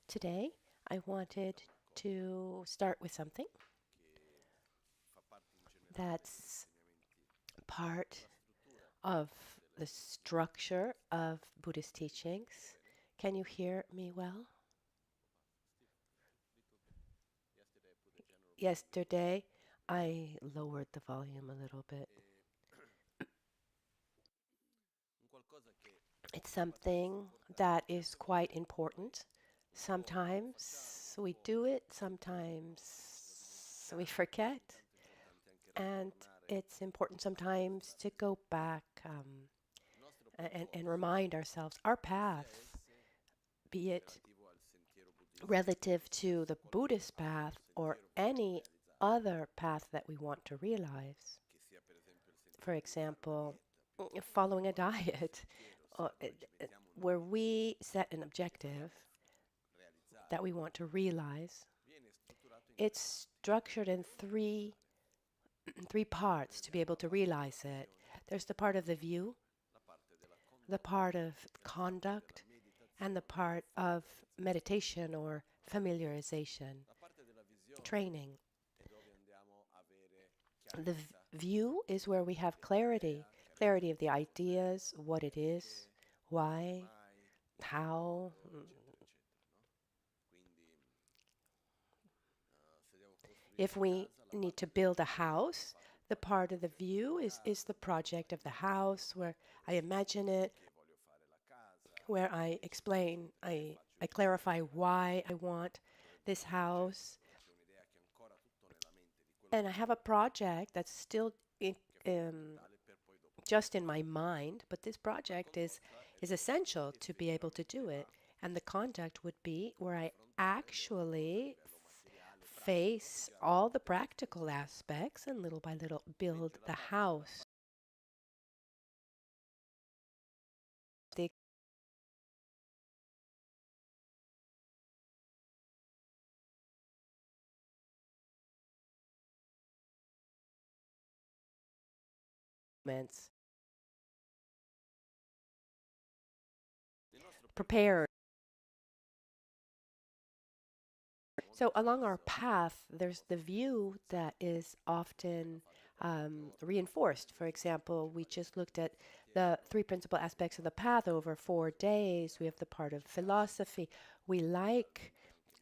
Today, I wanted to start with something that's part of the structure of Buddhist teachings. Can you hear me well? Yesterday, I lowered the volume a little bit. It's something that is quite important. Sometimes we do it, sometimes we forget, and it's important sometimes to go back and remind ourselves our path, be it relative to the Buddhist path or any other path that we want to realize. For example, following a diet where we set an objective that we want to realize. It's structured in three parts to be able to realize it. There's the part of the view, the part of conduct, and the part of meditation or familiarization, training. The view is where we have clarity, clarity of the ideas, what it is, why, how. If we need to build a house, the part of the view is the project of the house, where I imagine it, where I explain, I clarify why I want this house. And I have a project that's still just in my mind, but this project is essential to be able to do it. And the conduct would be where I actually face all the practical aspects and little by little build the house. The moments prepared. So along our path, there's the view that is often reinforced. For example, we just looked at the three principal aspects of the path over 4 days. We have the part of philosophy. We like,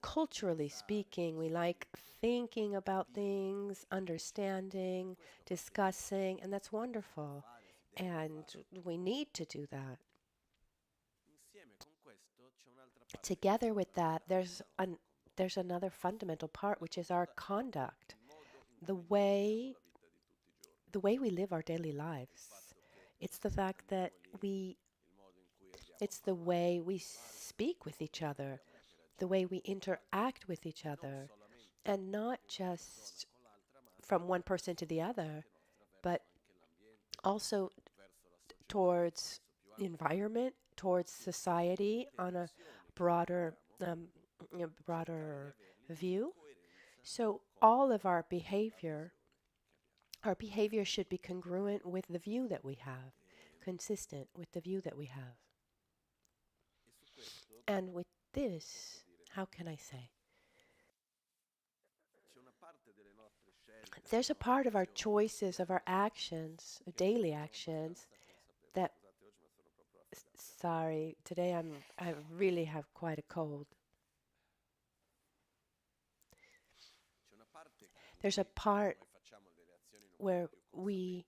culturally speaking, we like thinking about things, understanding, discussing, and that's wonderful. And we need to do that. Together with that, there's another fundamental part, which is our conduct, the way the way we live our daily lives. It's the fact that it's the way we speak with each other, the way we interact with each other, and not just from one person to the other, but also towards the environment, towards society on a broader, broader view. So all of our behavior should be congruent with the view that we have, consistent with the view that we have. And with this, how can I say? There's a part of our choices, of our actions, daily actions, that, sorry, today I really have quite a cold. There's a part where we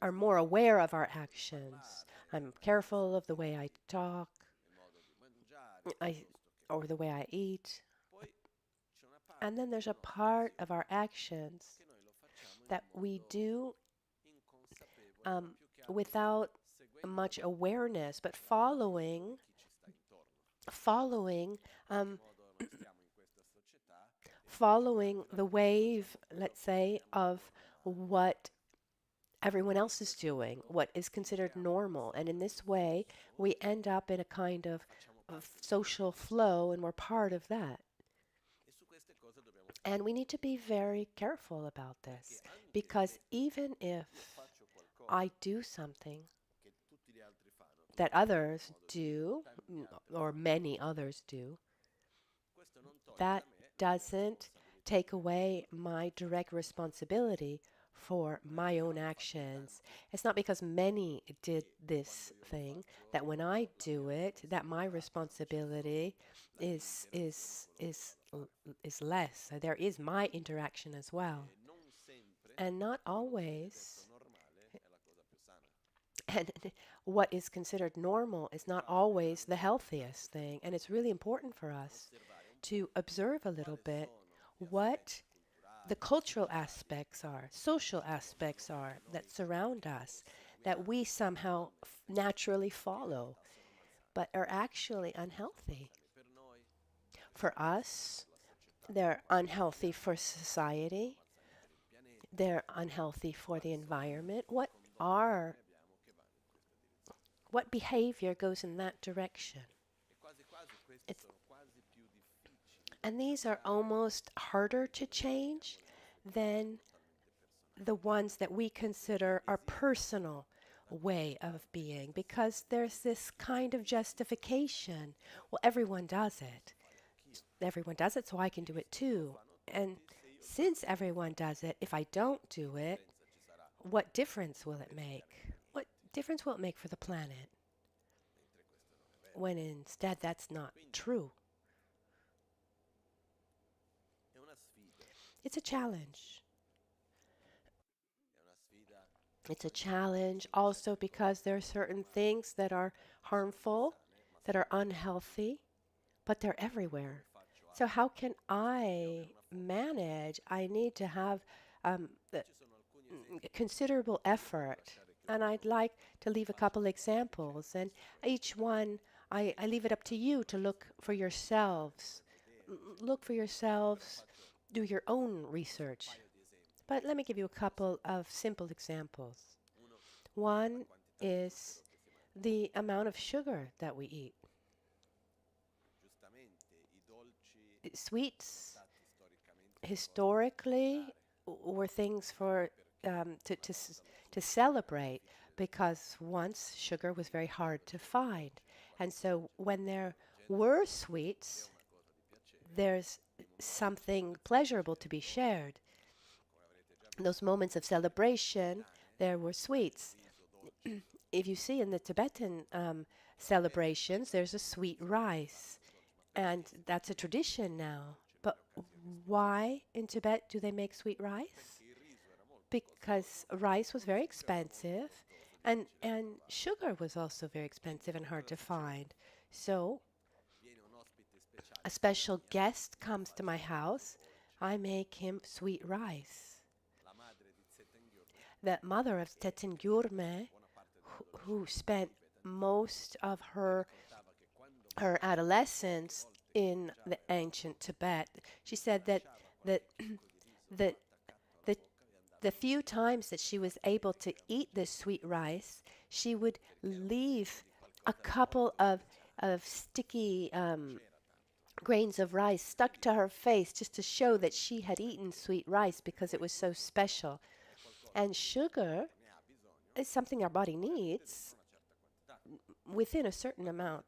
are more aware of our actions. I'm careful of the way I talk, I or the way I eat. And then there's a part of our actions that we do um, without much awareness, but following, um, following the wave, let's say, of what everyone else is doing, what is considered normal. And in this way, we end up in a kind of social flow, and we're part of that. And we need to be very careful about this because even if I do something that others do, or many others do, that doesn't take away my direct responsibility for my own actions. It's not because many did this thing that when I do it, that my responsibility is is is is less. There is my interaction as well. And not always, and what is considered normal is not always the healthiest thing. And it's really important for us to observe a little bit what the cultural aspects are, social aspects are that surround us, that we somehow naturally follow, but are actually unhealthy. For us, they're unhealthy for society, they're unhealthy for the environment. Are what behavior goes in that direction? It's, and these are almost harder to change than the ones that we consider our personal way of being because there's this kind of justification. Well, everyone does it. Everyone does it, so I can do it too. And since everyone does it, if I don't do it, what difference will it make? What difference will it make for the planet? When instead that's not true. It's a challenge. It's a challenge also because there are certain things that are harmful, that are unhealthy, but they're everywhere. So, how can I manage? I need to have considerable effort. And I'd like to leave a couple examples. And each one, I leave it up to you to look for yourselves. Look for yourselves, do your own research. But let me give you a couple of simple examples. One is the amount of sugar that we eat. Sweets historically were things for to celebrate because once sugar was very hard to find, and so when there were sweets, there's something pleasurable to be shared. In those moments of celebration, there were sweets. If you see in the Tibetan celebrations, there's a sweet rice, and that's a tradition now. But why in Tibet do they make sweet rice? Because rice was very expensive, and sugar was also very expensive and hard to find. So a special guest comes to my house, I make him sweet rice. The mother of Teten Gyurme, who spent most of her adolescence in the ancient Tibet, she said that that that the the few times that she was able to eat this sweet rice, she would leave a couple of sticky grains of rice stuck to her face just to show that she had eaten sweet rice because it was so special. And sugar is something our body needs within a certain amount.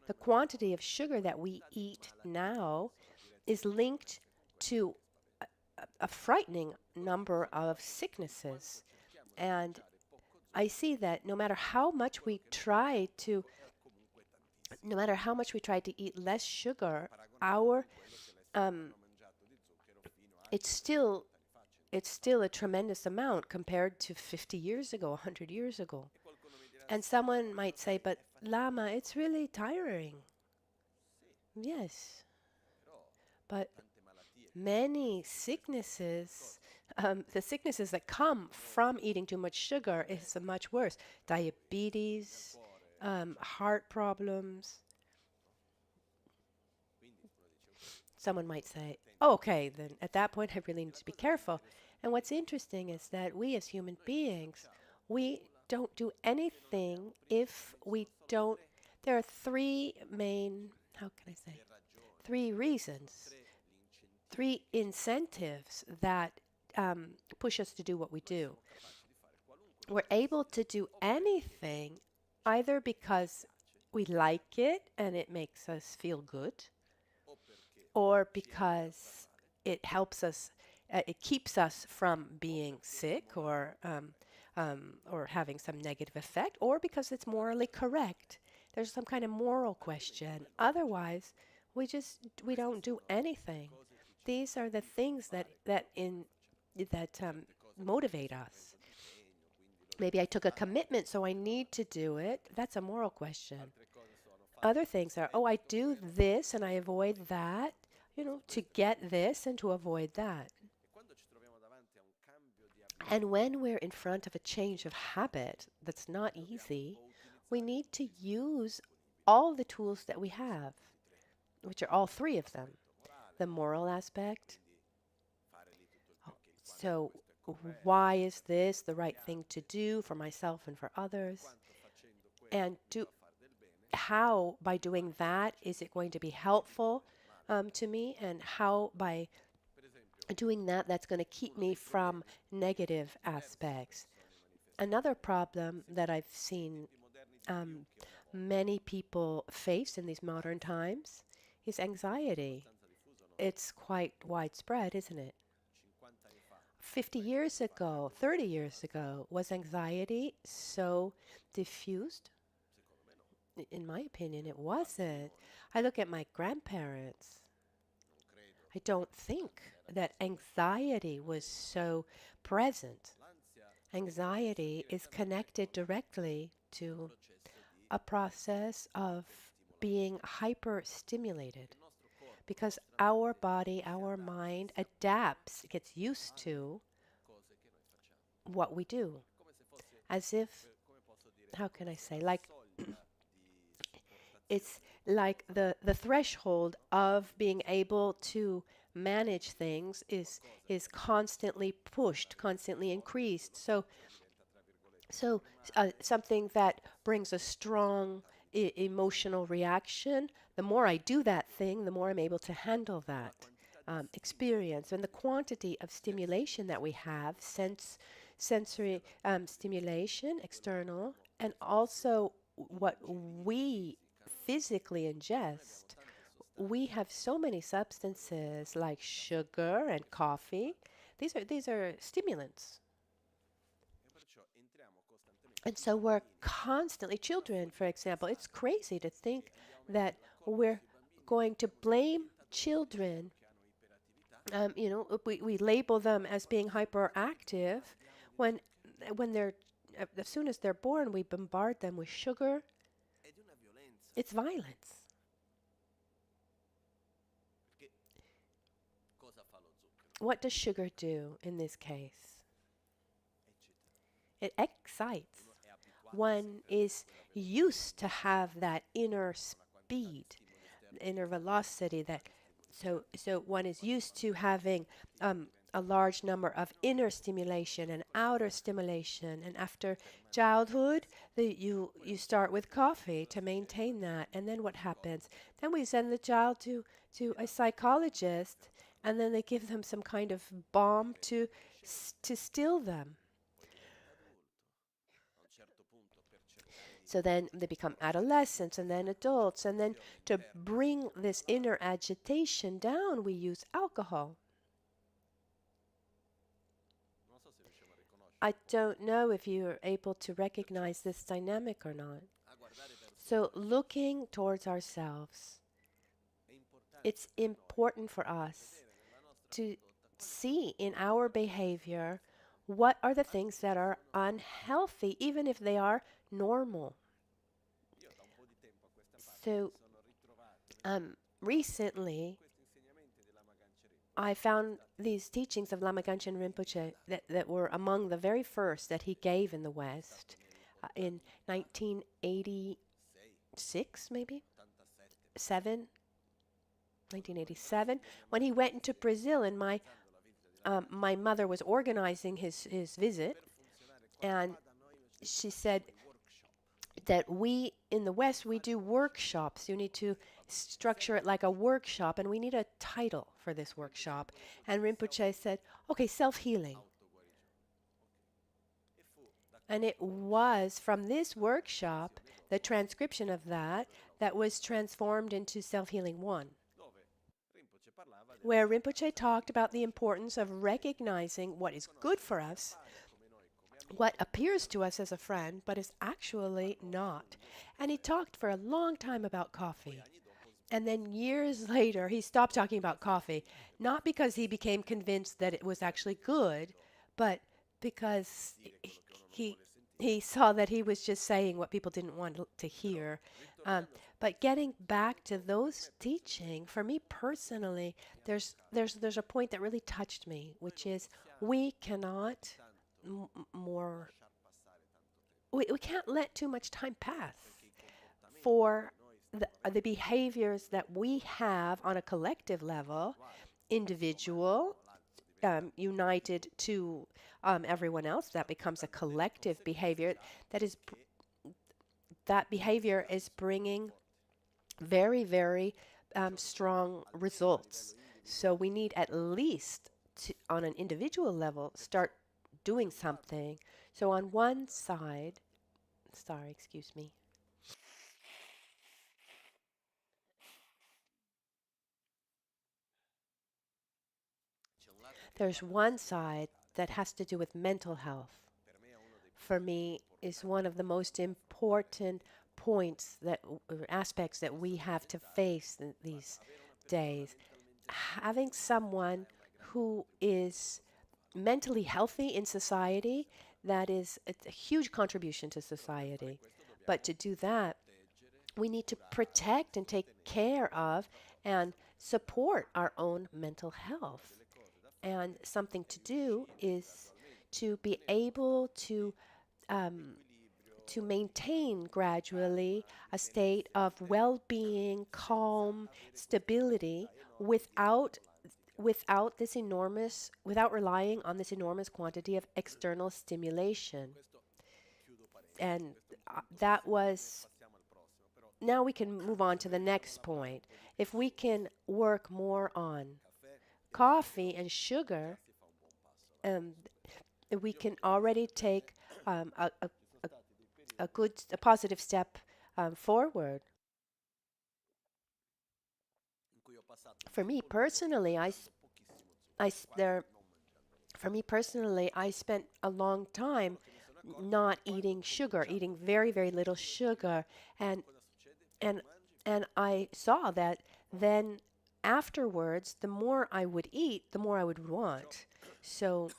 The quantity of sugar that we eat now is linked to a frightening number of sicknesses. And I see that no matter how much we try to eat less sugar, our it's still a tremendous amount compared to 50 years ago, 100 years ago. And someone might say, but Lama, it's really tiring. Yes, but many sicknesses, the sicknesses that come from eating too much sugar is much worse. Diabetes, heart problems. Someone might say, oh, okay, then at that point I really need to be careful. And what's interesting is that we as human beings, we don't do anything if we don't. There are three main, how can I say, three reasons, three incentives that push us to do what we do. We're able to do anything either because we like it and it makes us feel good, or because it helps us, it keeps us from being sick or having some negative effect, or because it's morally correct. There's some kind of moral question. Otherwise, we don't do anything. These are the things that motivate us. Maybe I took a commitment, so I need to do it. That's a moral question. Other things are, oh, I do this and I avoid that, to get this and to avoid that. And when we're in front of a change of habit that's not easy, we need to use all the tools that we have, which are all three of them. The moral aspect. So, why is this the right thing to do for myself and for others? And how, by doing that, is it going to be helpful to me? And how, by doing that, that's going to keep me from negative aspects. Another problem that I've seen um, many people face in these modern times is anxiety. It's quite widespread, isn't it? 50 years ago, 30 years ago, was anxiety so diffused? In my opinion, it wasn't. I look at my grandparents. I don't think that anxiety was so present. Anxiety is connected directly to a process of being hyper-stimulated because our body, our mind adapts, gets used to what we do. As if, how can I say, like it's like the threshold of being able to manage things is constantly pushed, constantly increased. So something that brings a strong emotional reaction, the more I do that thing, the more I'm able to handle that experience. And the quantity of stimulation that we have, sensory stimulation, external, and also what we physically ingest. We have so many substances like sugar and coffee. These are stimulants. And so we're constantly, children, for example, it's crazy to think that we're going to blame children. We label them as being hyperactive when, when they're, as soon as they're born, we bombard them with sugar. It's violence. What does sugar do in this case? It excites. One is used to have that inner speed, inner velocity so one is used to having a large number of inner stimulation and outer stimulation. And after childhood, you start with coffee to maintain that. And then what happens? Then we send the child to a psychologist, and then they give them some kind of balm to still them. So then they become adolescents and then adults. And then to bring this inner agitation down, we use alcohol. I don't know if you're able to recognize this dynamic or not. So looking towards ourselves, it's important for us to see in our behavior what are the things that are unhealthy, even if they are normal. So recently, I found these teachings of Lama Michel Rinpoche that were among the very first that he gave in the West in 1986, maybe? 1987, when he went into Brazil, and my mother was organizing his visit, and she said that we in the West, we do workshops. You need to structure it like a workshop, and we need a title for this workshop. And Rinpoche said, okay, self-healing. And it was from this workshop, the transcription of that was transformed into Self-Healing 1, where Rinpoche talked about the importance of recognizing what is good for us, what appears to us as a friend, but is actually not. And he talked for a long time about coffee. And then years later, he stopped talking about coffee, not because he became convinced that it was actually good, but because he he saw that he was just saying what people didn't want to hear. But getting back to those teaching, for me personally, there's a point that really touched me, which is we cannot more we can't let too much time pass for the behaviors that we have on a collective level, individual, united to everyone else. That becomes a collective behavior. That behavior is bringing very, very strong results. So we need at least to, on an individual level, start doing something. So on one side, sorry, excuse me. There's one side that has to do with mental health. For me, is one of the most important points that aspects that we have to face in these days. Having someone who is mentally healthy in society, that is a huge contribution to society. But to do that, we need to protect and take care of and support our own mental health. And something to do is to be able um, to maintain gradually a state of well-being, calm, stability without without relying on this enormous quantity of external stimulation. And that was now we can move on to the next point. If we can work more on coffee and sugar, um, we can already take um, a, a, a positive step forward. For me personally, I s- there for me personally, I spent a long time not eating sugar, eating very, very little sugar, and and and I saw that then afterwards, the more I would eat, the more I would want. So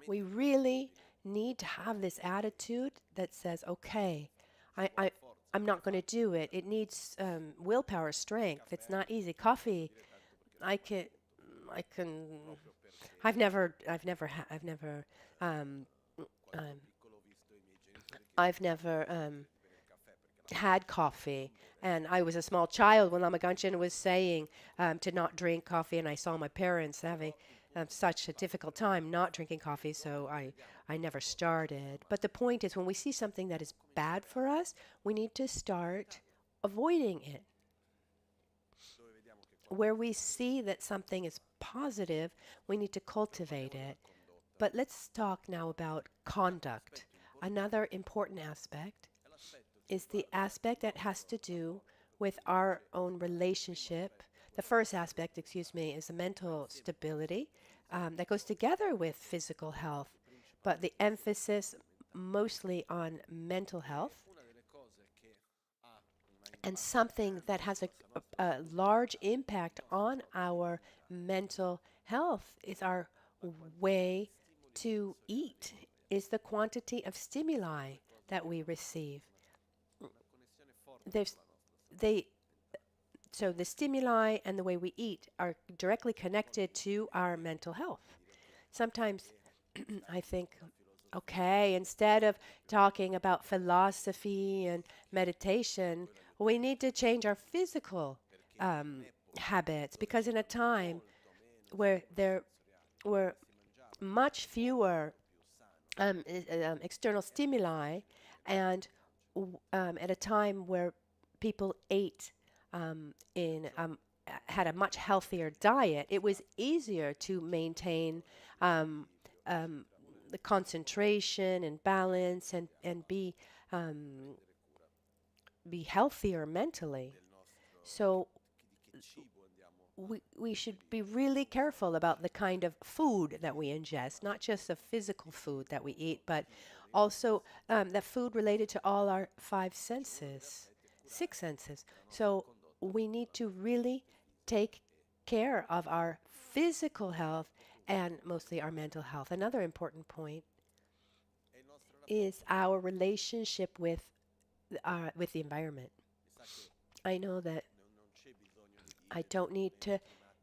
we really need to have this attitude that says, okay, I, I, I'm not going to do it. It needs willpower, strength. It's not easy. Coffee, I can, I can. Um, um, I've never had coffee. And I was a small child when Lama Ganchen was saying to not drink coffee, and I saw my parents having such a difficult time not drinking coffee, so I never started. But the point is, when we see something that is bad for us, we need to start avoiding it. Where we see that something is positive, we need to cultivate it. But let's talk now about conduct. Another important aspect is the aspect that has to do with our own relationship. The first aspect, excuse me, is the mental stability that goes together with physical health, but the emphasis mostly on mental health. And something that has a large impact on our mental health is our way to eat, is the quantity of stimuli that we receive. There's they so the stimuli and the way we eat are directly connected to our mental health. Sometimes I think, okay, instead of talking about philosophy and meditation, we need to change our physical um, habits because in a time where there were much fewer external stimuli and at a time where people ate in had a much healthier diet, it was easier to maintain um, um, the concentration and balance and be healthier mentally. So we should be really careful about the kind of food that we ingest, not just the physical food that we eat, but also the food related to all our five senses, six senses. So we need to really take care of our physical health and mostly our mental health. Another important point is our relationship with the environment. I know that I don't need to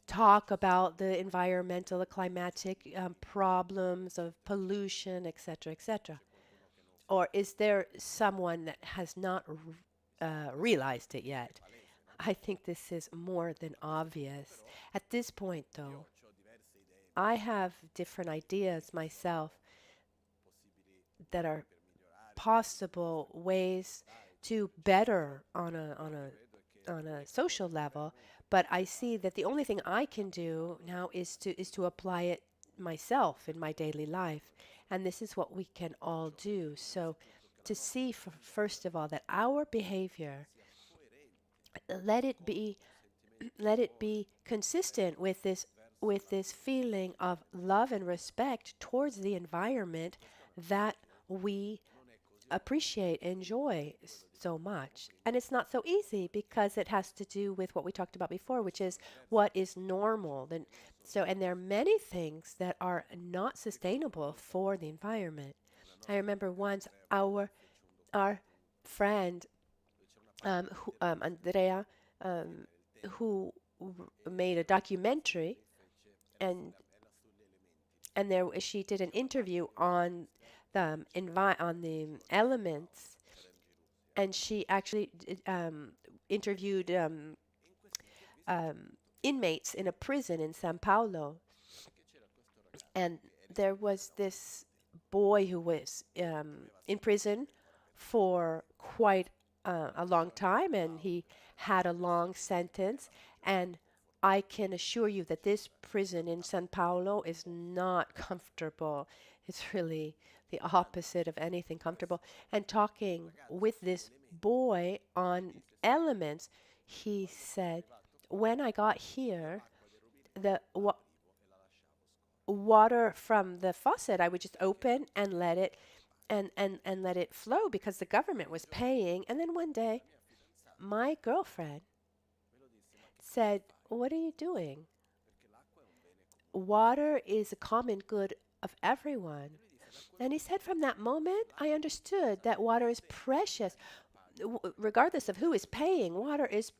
talk about the environmental, the climatic problems of pollution, etc., etc. Or is there someone that has not realized it yet? I think this is more than obvious. At this point, though, I have different ideas myself that are possible ways to better on a social level, but I see that the only thing I can do now is to apply it myself in my daily life, and this is what we can all do. So to see first of all that our behavior, let it be let it be consistent with this feeling of love and respect towards the environment that we appreciate, enjoy so much. And it's not so easy because it has to do with what we talked about before, which is what is normal. And there are many things that are not sustainable for the environment. I remember once our friend Andrea, um, who made a documentary, and there she did an interview on on the elements, and she actually interviewed inmates in a prison in Sao Paulo, and there was this boy who was in prison for quite a long time, and he had a long sentence. And I can assure you that this prison in Sao Paulo is not comfortable. It's really the opposite of anything comfortable. And talking with this boy on elements, he said, when I got here, the water from the faucet, I would just open and let it and let it flow because the government was paying. And then one day, my girlfriend said, "What are you doing? Water is a common good of everyone." And he said, from that moment, I understood that water is precious. Regardless of who is paying, water is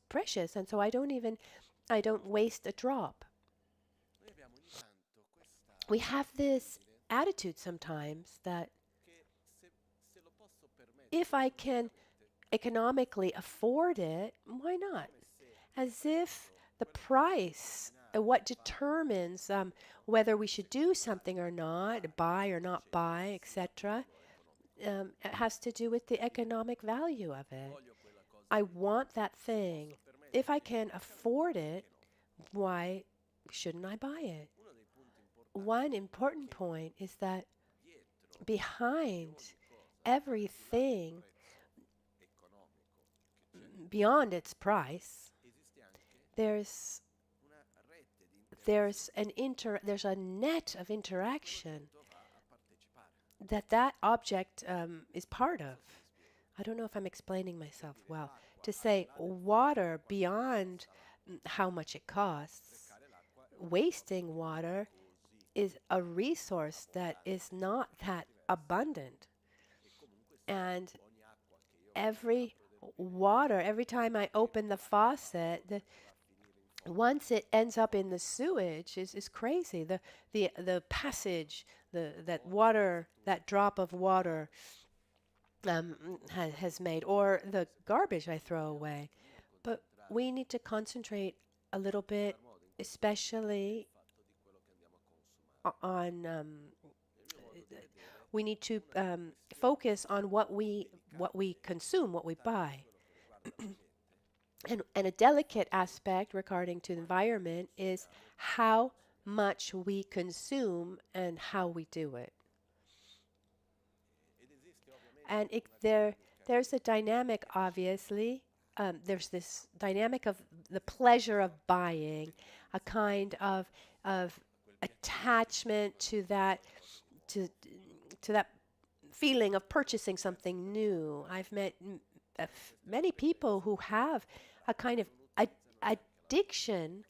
precious. And so I don't waste a drop. We have this attitude sometimes that if I can economically afford it, why not? As if the price, what determines whether we should do something or not, buy or not buy, etc., it has to do with the economic value of it. I want that thing. If I can afford it, why shouldn't I buy it? One important point is that behind everything, beyond its price, there's there's a net of interaction that object is part of. I don't know if I'm explaining myself well. To say water beyond how much it costs, wasting water is a resource that is not that abundant. And every every time I open the faucet, once it ends up in the sewage is crazy. The passage, that drop of water has made, or the garbage I throw away. But we need to concentrate a little bit, especially on we need to focus on what we consume, what we buy. And a delicate aspect regarding to the environment is how much we consume and how we do it. And there's a dynamic, obviously, there's this dynamic of the pleasure of buying, a kind of attachment to to that feeling of purchasing something new. I've met many people who have a kind of addiction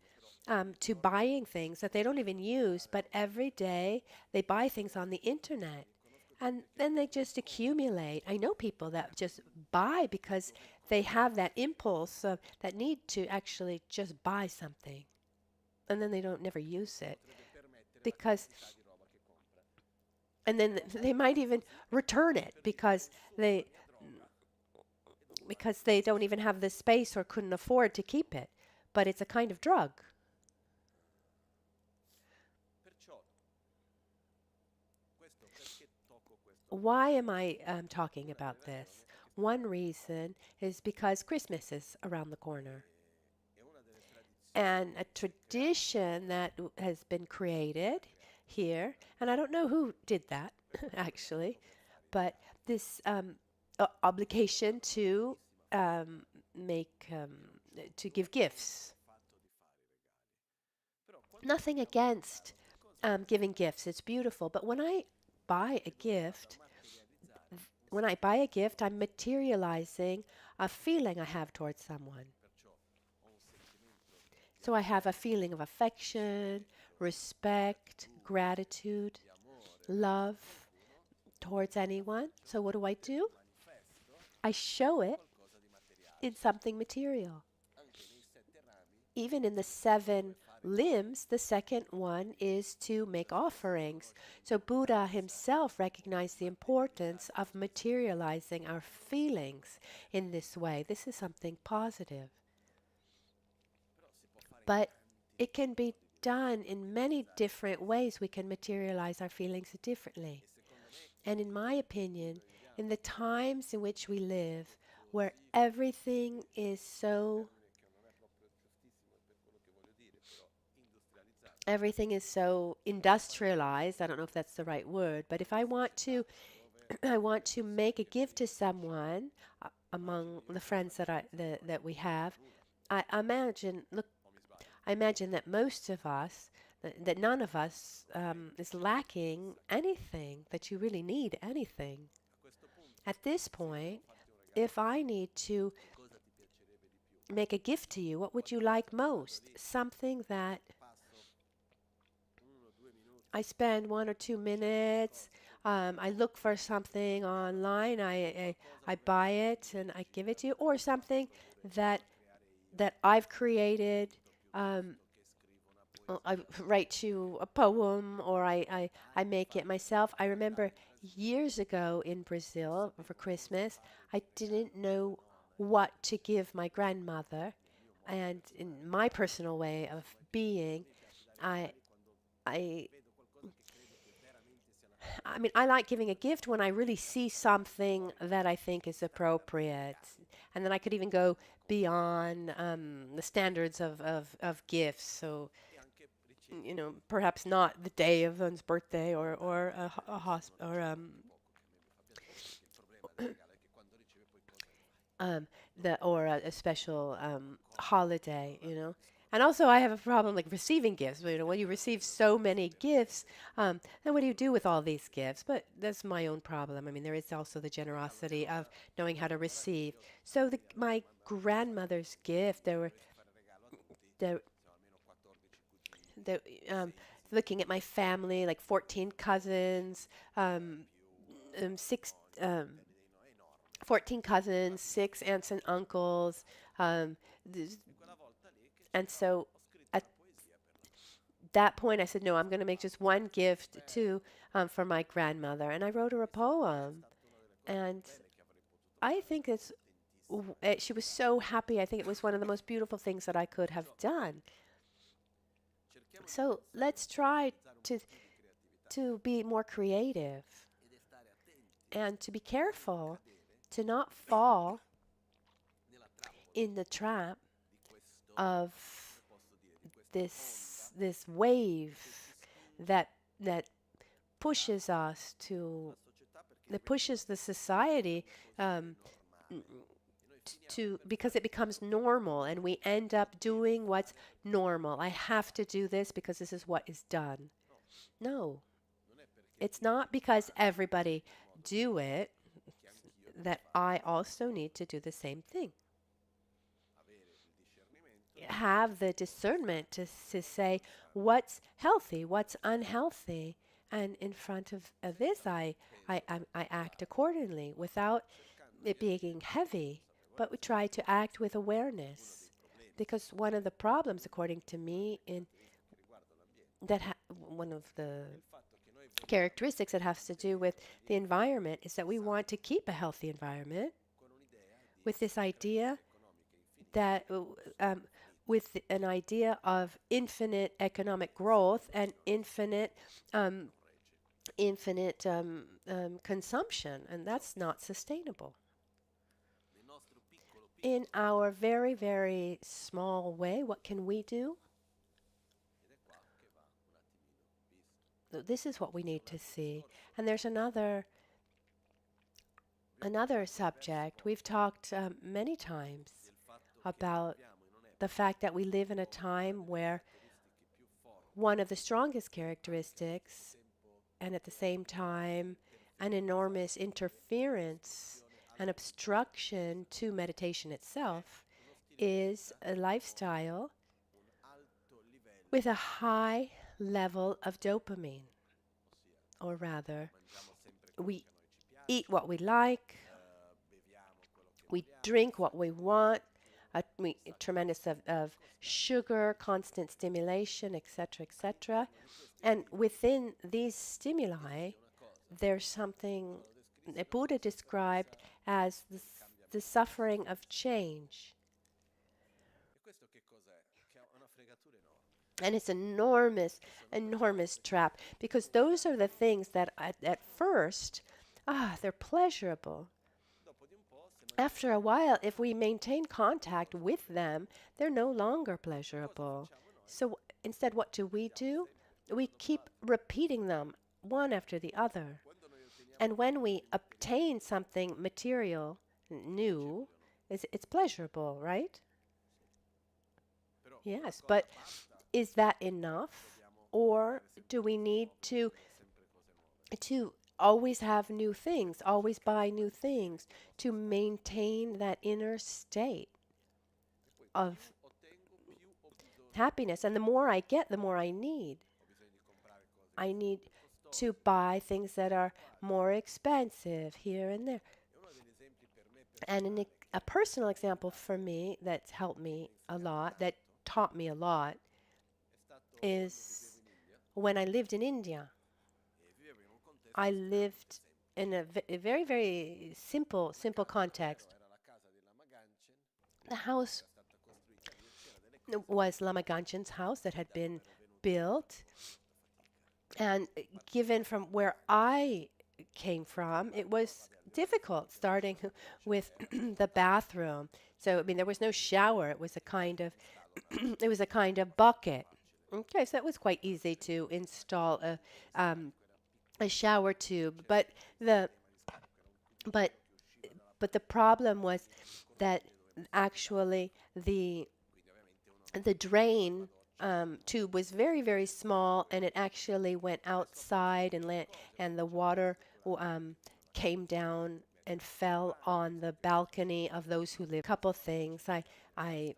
to buying things that they don't even use, but every day they buy things on the internet and then they just accumulate. I know people that just buy because they have that impulse of that need to actually just buy something and then they don't never use it because and then they might even return it because they don't even have the space or couldn't afford to keep it. But it's a kind of drug. Why am I talking about this? One reason is because Christmas is around the corner. And a tradition that has been created here, and I don't know who did that actually, but this obligation um, make to give gifts. Nothing against giving gifts; it's beautiful. But buy a gift, when I buy a gift, I'm materializing a feeling I have towards someone. So I have a feeling of affection, respect, gratitude, love towards anyone. So what do? I show it in something material. Even in the seven limbs, the second one is to make offerings. So Buddha himself recognized the importance of materializing our feelings in this way. This is something positive. But it can be done in many different ways. We can materialize our feelings differently. And in my opinion, in the times in which we live, where everything is so industrialized, I don't know if that's the right word, but if I want to I want to make a gift to someone among the friends that we have, I imagine look I imagine that most of us, that none of us is lacking anything, that you really need anything. At this point, if I need to make a gift to you, what would you like most? Something that I spend 1 or 2 minutes. I look for something online. I buy it and I give it to you, or something that I've created. Um, I write you a poem, or I make it myself. I remember years ago in Brazil for Christmas, I didn't know what to give my grandmother, and in my personal way of being, I I I mean, I like giving a gift when I really see something that I think is appropriate. And then I could even go beyond the standards of gifts. So, perhaps not the day of one's birthday or a or um, a special holiday. And also, I have a problem like receiving gifts. When you receive so many gifts, then what do you do with all these gifts? But that's my own problem. I mean, there is also the generosity of knowing how to receive. So my grandmother's gift, there, there, looking at my family, like 14 cousins, um, six. 14 cousins, six aunts and uncles. Um, th- and so at that point, I said, no, I'm going to make just one gift for my grandmother. And I wrote her a poem. And I think she was so happy. I think it was one of the most beautiful things that I could have done. So let's try to, to be more creative and to be careful to not fall in the trap of this wave that that pushes us to that pushes the society um, because it becomes normal and we end up doing what's normal. I have to do this because this is what is done. No, it's not because everybody do it that I also need to do the same thing. Have the discernment to say what's healthy, what's unhealthy, and in front of this, I act accordingly without it being heavy, but we try to act with awareness. Because one of the problems, according to me, one of the characteristics that has to do with the environment is that we want to keep a healthy environment with this idea that with an idea of infinite economic growth and infinite consumption, and that's not sustainable. In our very, very small way, what can we do? This is what we need to see. And there's another subject. We've talked many times about the fact that we live in a time where one of the strongest characteristics, and at the same time, an enormous interference and obstruction to meditation itself, is a lifestyle with a high level of dopamine. Or rather, we eat what we like, we drink what we want, tremendous of sugar, constant stimulation, etc., etc. And within these stimuli, there's something that Buddha described as the suffering of change. And it's enormous, enormous trap, because those are the things that at first, they're pleasurable. After a while, if we maintain contact with them, they're no longer pleasurable. So instead, what do? We keep repeating them one after the other. And when we obtain something material, new, it's pleasurable, right? Yes, but is that enough? Or do we need to always have new things, always buy new things to maintain that inner state of happiness? And the more I get, the more I need. I need to buy things that are more expensive here and there. And a personal example for me that's helped me a lot, that taught me a lot, is when I lived in India. I lived in a very, very simple context. The house was Lama Ganchen's house that had been built. And given from where I came from, it was difficult starting with the bathroom. So, I mean, there was no shower. It was a kind of it was a kind of bucket. Okay, so it was quite easy to install a shower tube, but the problem was that actually the drain tube was very, very small, and it actually went outside and the water came down and fell on the balcony of those who lived. A couple things. I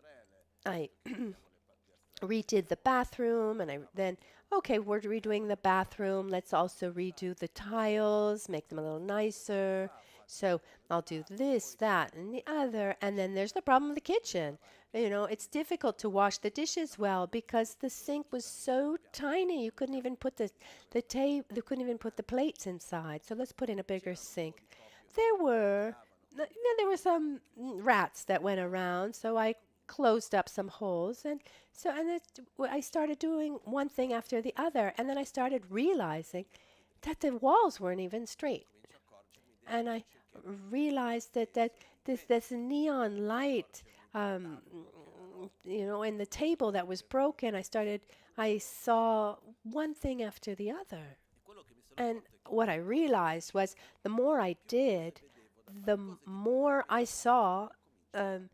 redid the bathroom, and okay, we're redoing the bathroom. Let's also redo the tiles, make them a little nicer. So I'll do this, that, and the other. And then there's the problem of the kitchen. You know, it's difficult to wash the dishes well because the sink was so tiny. You couldn't even put you couldn't even put the plates inside. So let's put in a bigger sink. There were some rats that went around, so I closed up some holes, and I started doing one thing after the other, and then I started realizing that the walls weren't even straight. And I realized that this neon light, in the table that was broken, I saw one thing after the other. And what I realized was the more I did, the more I saw um,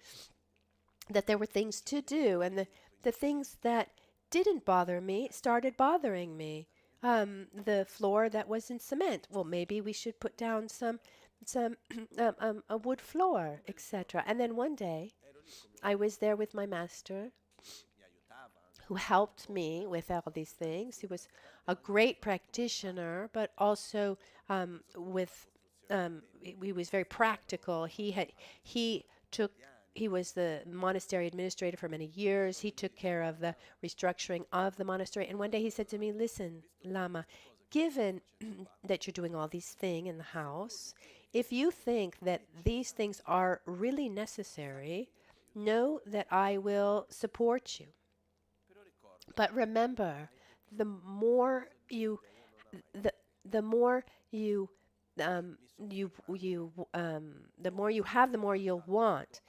that there were things to do, and the things that didn't bother me started bothering me. The floor that was in cement. Well, maybe we should put down some a wood floor, etc. And then one day, I was there with my master, who helped me with all these things. He was a great practitioner, but also with he was very practical. He took he was the monastery administrator for many years. He took care of the restructuring of the monastery. And one day he said to me, "Listen, Lama, given that you're doing all these things in the house, if you think that these things are really necessary, know that I will support you. But remember, the more you, the the more you, the more you have, the more you'll want,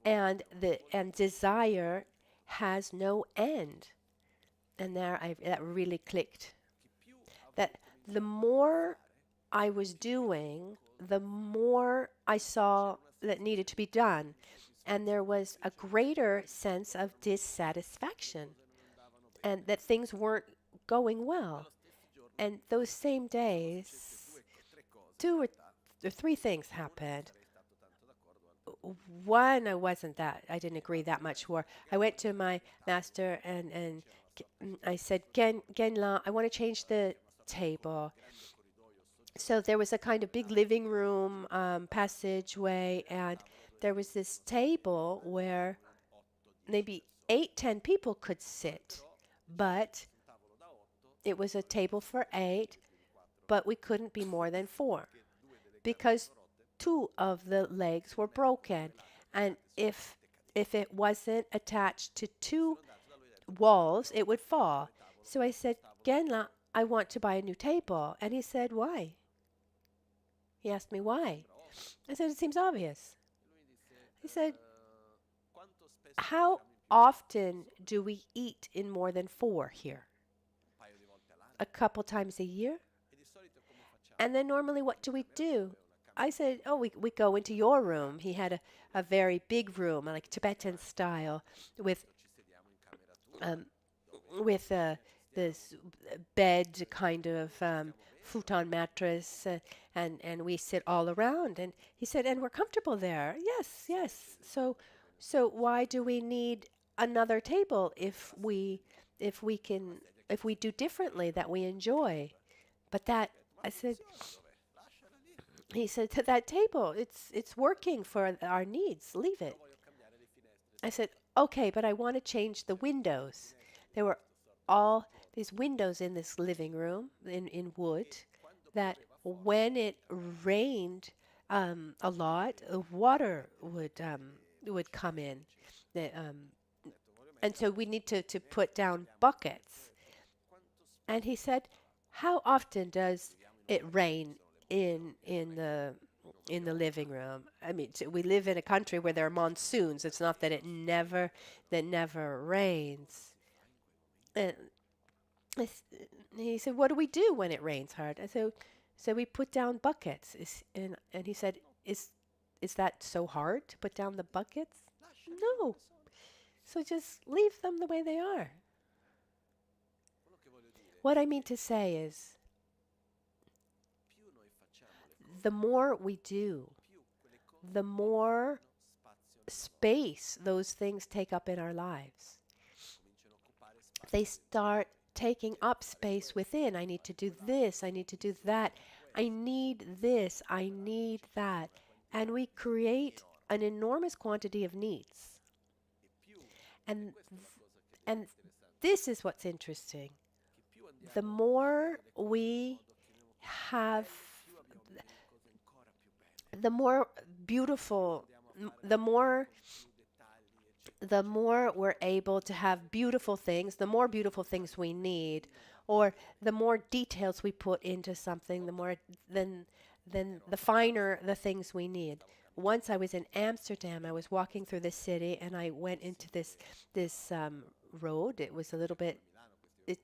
and desire has no end." And that really clicked. That the more I was doing, the more I saw that needed to be done, and there was a greater sense of dissatisfaction, and that things weren't going well. And those same days, or three things happened. One, I didn't agree that much for. I went to my master and I said, Genla, I want to change the table. So there was a kind of big living room passageway, and there was this table where maybe 8, 10 people could sit, but it was a table for 8, but we couldn't be more than 4 because 2 of the legs were broken. And if it wasn't attached to 2 walls, it would fall. So I said, Genla, I want to buy a new table. And he said, why? He asked me why. I said, it seems obvious. He said, how often do we eat in more than 4 here? A couple times a year? And then normally what do we do? I said, oh, we go into your room. He had a very big room, like Tibetan style, with um, this bed kind of futon mattress, and we sit all around. And he said, and we're comfortable there. Yes, yes. So why do we need another table if we can if we do differently that we enjoy? But that I said, he said, to that table, it's working for our needs. Leave it. I said, okay, but I want to change the windows. There were all these windows in this living room in wood that when it rained a lot, water would come in. The, and so we need to put down buckets. And he said, how often does it rain in the living room? I mean, we live in a country where there are monsoons. It's not that it never rains. And he said, "What do we do when it rains hard?" I said, "So we put down buckets." And he said, "Is that so hard to put down the buckets?" No. So just leave them the way they are. What I mean to say is, the more we do, the more space those things take up in our lives. They start taking up space within. I need to do this. I need to do that. I need this. I need that. And we create an enormous quantity of needs. And and this is what's interesting. The more we have, the more beautiful, the more we're able to have beautiful things, the more beautiful things we need, or the more details we put into something, the more then the finer the things we need. Once I was in Amsterdam, I was walking through the city, and I went into this road. It was a little bit. It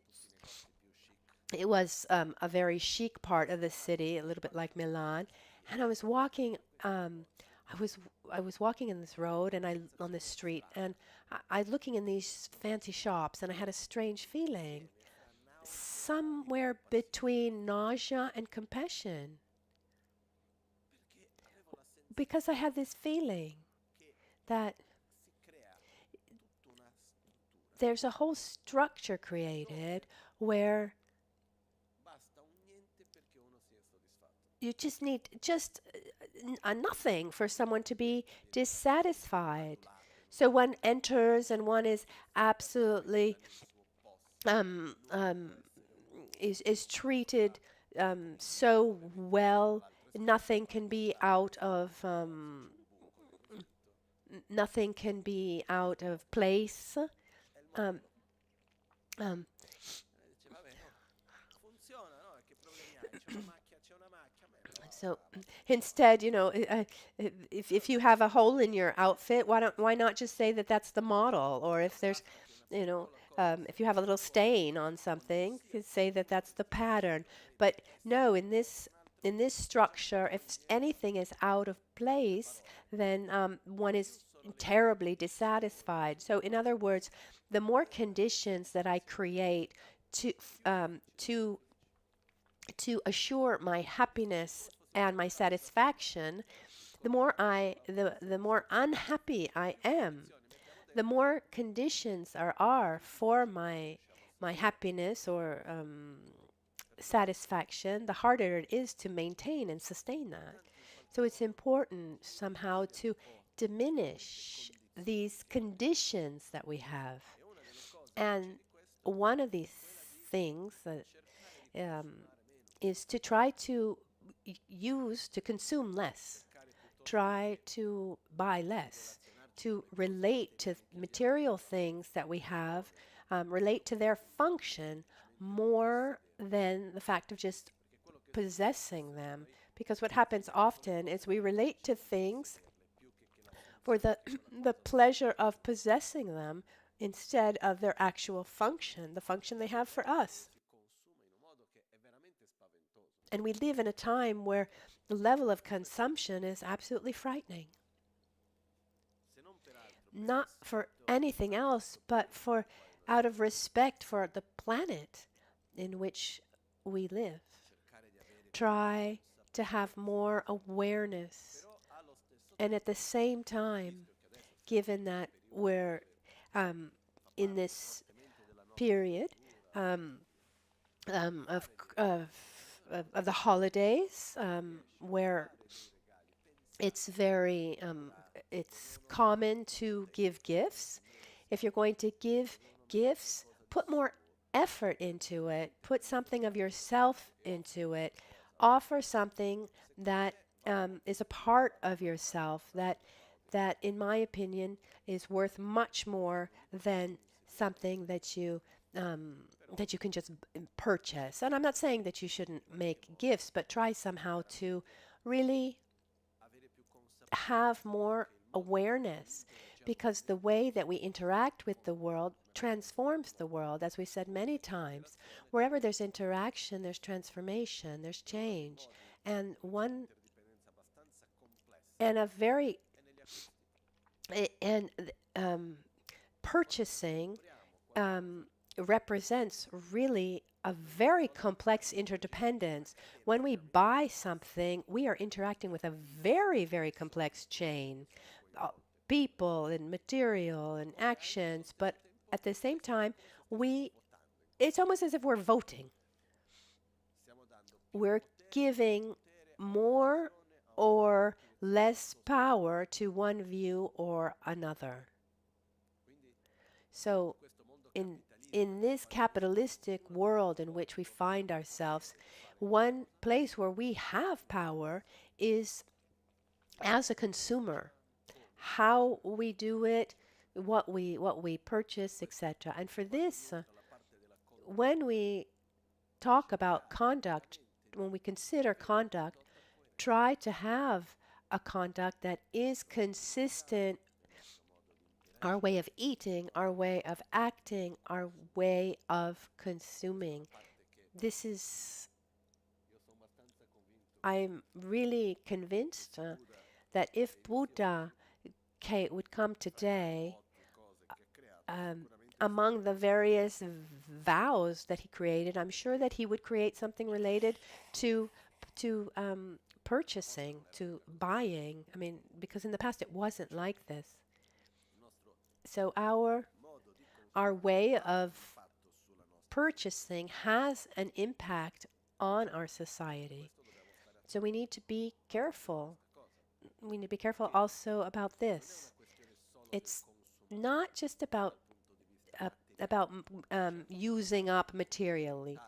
it was a very chic part of the city, a little bit like Milan, and I was walking. I was I was walking in this road and I on this street and I looking in these fancy shops and I had a strange feeling somewhere between nausea and compassion because I had this feeling that there's a whole structure created where you just need just nothing for someone to be dissatisfied. So one enters and one is absolutely um, um, is treated so well. Nothing can be out of nothing can be out of place. Um, um, so instead, if you have a hole in your outfit, why not just say that that's the model? Or if there's, you know, if you have a little stain on something, you could say that that's the pattern. But no, in this structure, if anything is out of place, then one is terribly dissatisfied. So in other words, the more conditions that I create to to assure my happiness and my satisfaction, the more unhappy I am. The more conditions are for my happiness or satisfaction, the harder it is to maintain and sustain that. So it's important somehow to diminish these conditions that we have. And one of these things that um, is to try to to consume less, try to buy less, to relate to material things that we have, relate to their function more than the fact of just possessing them. Because what happens often is we relate to things for the, the pleasure of possessing them instead of their actual function, the function they have for us. And we live in a time where the level of consumption is absolutely frightening. Not for anything else, but for out of respect for the planet in which we live. Try to have more awareness. And at the same time, given that we're in this period um, of, of, of the holidays, where it's very it's common to give gifts. If you're going to give gifts, put more effort into it. Put something of yourself into it. Offer something that is a part of yourself that, in my opinion, is worth much more than something um, that you can just purchase. And I'm not saying that you shouldn't make gifts, but try somehow to really have more awareness because the way that we interact with the world transforms the world, as we said many times. Wherever there's interaction, there's transformation, there's change. And one and a very and purchasing represents really a very complex interdependence. When we buy something, we are interacting with a very, very complex chain, uh, people and material and actions, but at the same time, we it's almost as if we're voting. We're giving more or less power to one view or another. So in in this capitalistic world in which we find ourselves, one place where we have power is as a consumer. How we do it, what we purchase, etc. And for this, when we talk about conduct, when we consider conduct, try to have a conduct that is consistent, our way of eating, our way of acting, our way of consuming. This is, I'm really convinced that if Buddha would come today, um, among the various vows that he created, I'm sure that he would create something related to to purchasing, to buying. I mean, because in the past it wasn't like this. So our way of purchasing has an impact on our society. So we need to be careful. We need to be careful also about this. It's not just uh, about using up materially.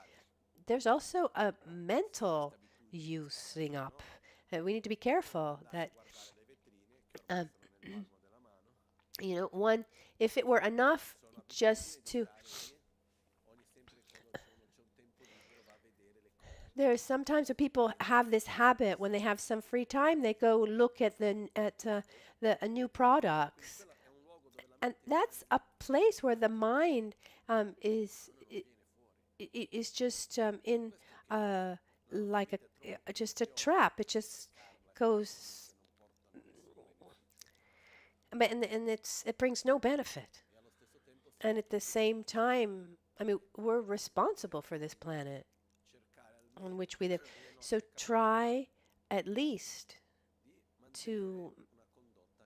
There's also a mental using up. We need to be careful that um, one, if it were enough just to, there's sometimes when people have this habit when they have some free time, they go look at the new products, and that's a place where the mind is just in uh, like just a trap. It just goes, but it brings no benefit. And at the same time, I mean, we're responsible for this planet on which we live. So try at least to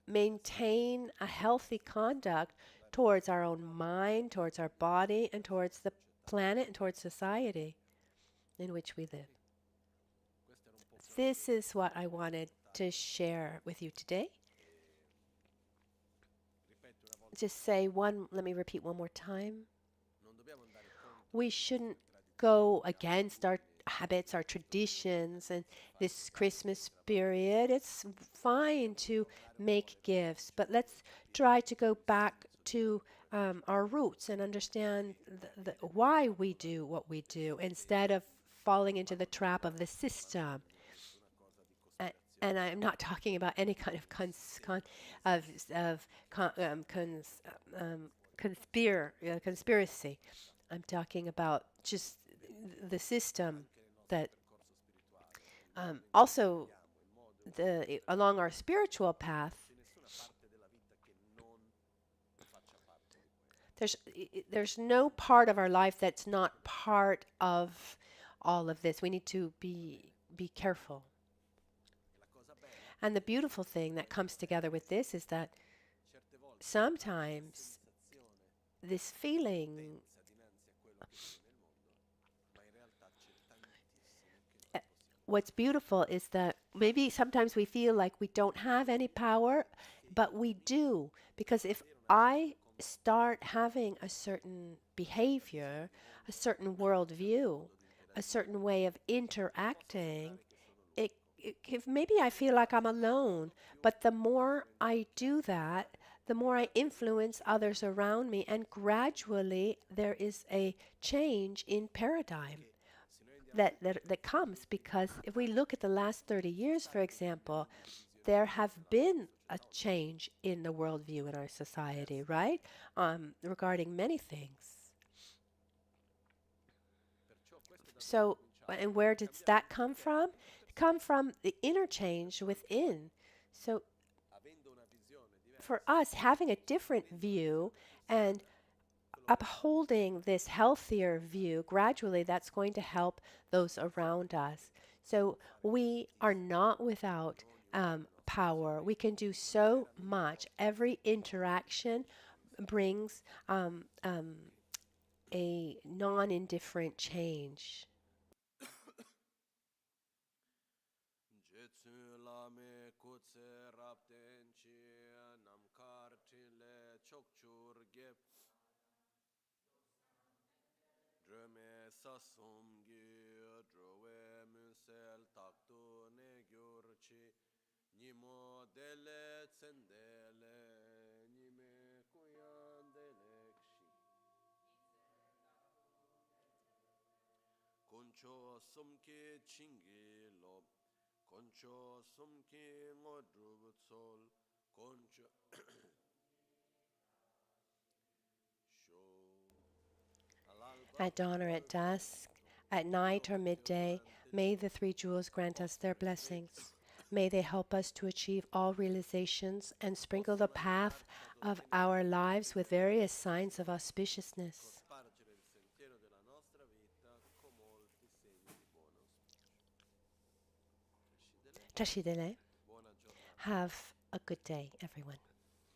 maintain a healthy conduct towards our own mind, towards our body, and towards the planet and towards society in which we live. This is what I wanted to share with you today. Just say one, let me repeat one more time. We shouldn't go against our habits, our traditions, and this Christmas period. It's fine to make gifts, but let's try to go back to our roots and understand why we do what we do instead of falling into the trap of the system. And I'm not talking about any kind of of con, conspiracy. I'm talking about just the system that also along our spiritual path. There's no part of our life that's not part of all of this. We need to be careful. And the beautiful thing that comes together with this is that sometimes this feeling, what's beautiful is that maybe sometimes we feel like we don't have any power, but we do. Because if I start having a certain behavior, a certain worldview, a certain way of interacting, if maybe I feel like I'm alone, but the more I do that, the more I influence others around me, and gradually there is a change in paradigm that comes, because if we look at the last 30 years, for example, there have been a change in the worldview in our society, right? Regarding many things. So, and where does that come from? It come from the interchange within. So, for us, having a different view and upholding this healthier view, gradually that's going to help those around us. So we are not without power. We can do so much. Every interaction brings a non indifferent change. At dawn or at dusk, at night or midday, may the three jewels grant us their blessings. May they help us to achieve all realizations and sprinkle the path of our lives with various signs of auspiciousness. Tashidele. Have a good day, everyone.